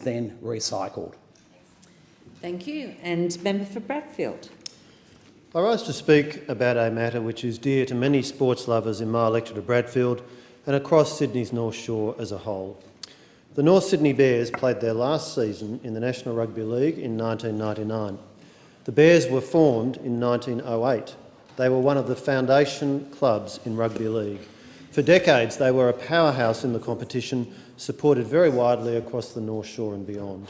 then recycled. Thank you. And member for Bradfield. I rise to speak about a matter which is dear to many sports lovers in my electorate of Bradfield and across Sydney's North Shore as a whole. The North Sydney Bears played their last season in the National Rugby League in 1999. The Bears were formed in 1908. They were one of the foundation clubs in rugby league. For decades, they were a powerhouse in the competition, supported very widely across the North Shore and beyond.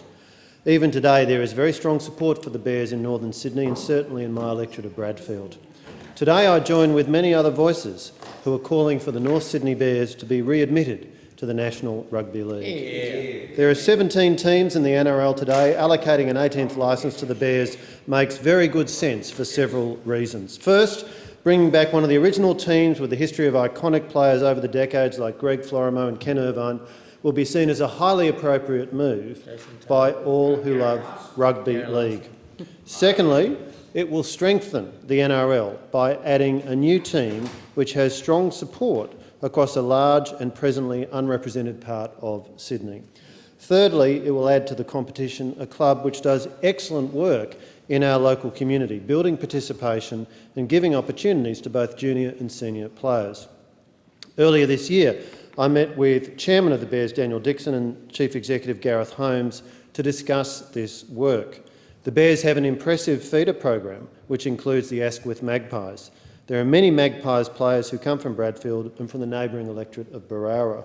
Even today, there is very strong support for the Bears in northern Sydney and certainly in my electorate of Bradfield. Today, I join with many other voices who are calling for the North Sydney Bears to be readmitted to the National Rugby League. Yeah. There are 17 teams in the NRL today. Allocating an 18th licence to the Bears makes very good sense for several reasons. First, bringing back one of the original teams with a history of iconic players over the decades like Greg Florimo and Ken Irvine will be seen as a highly appropriate move by all who love rugby league. Secondly, it will strengthen the NRL by adding a new team which has strong support across a large and presently unrepresented part of Sydney. Thirdly, it will add to the competition a club which does excellent work in our local community, building participation and giving opportunities to both junior and senior players. Earlier this year, I met with Chairman of the Bears, Daniel Dixon, and Chief Executive Gareth Holmes to discuss this work. The Bears have an impressive feeder program, which includes the Asquith Magpies. There are many Magpies players who come from Bradfield and from the neighbouring electorate of Barara.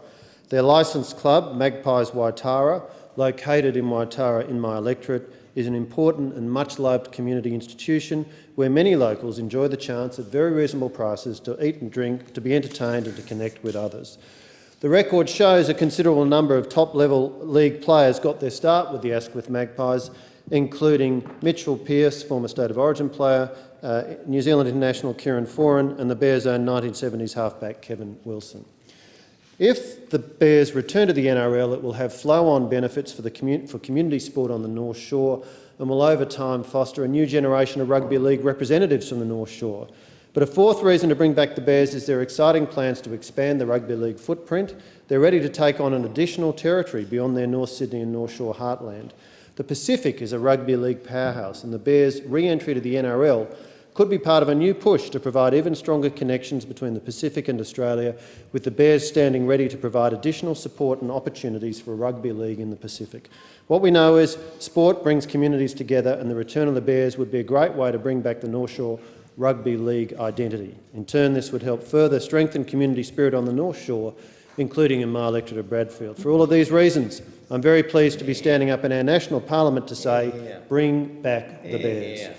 Their licensed club, Magpies Waitara, located in Waitara in my electorate, is an important and much-loved community institution where many locals enjoy the chance at very reasonable prices to eat and drink, to be entertained and to connect with others. The record shows a considerable number of top-level league players got their start with the Asquith Magpies, including Mitchell Pearce, former State of Origin player, New Zealand international Kieran Foran and the Bears' own 1970s halfback Kevin Wilson. If the Bears return to the NRL, it will have flow-on benefits for community sport on the North Shore and will over time foster a new generation of rugby league representatives from the North Shore. But a fourth reason to bring back the Bears is their exciting plans to expand the rugby league footprint. They're ready to take on an additional territory beyond their North Sydney and North Shore heartland. The Pacific is a rugby league powerhouse and the Bears' re-entry to the NRL could be part of a new push to provide even stronger connections between the Pacific and Australia, with the Bears standing ready to provide additional support and opportunities for rugby league in the Pacific. What we know is sport brings communities together and the return of the Bears would be a great way to bring back the North Shore Rugby League identity. In turn, this would help further strengthen community spirit on the North Shore, including in my electorate of Bradfield. For all of these reasons, I'm very pleased to be standing up in our national parliament to say, bring back the Bears.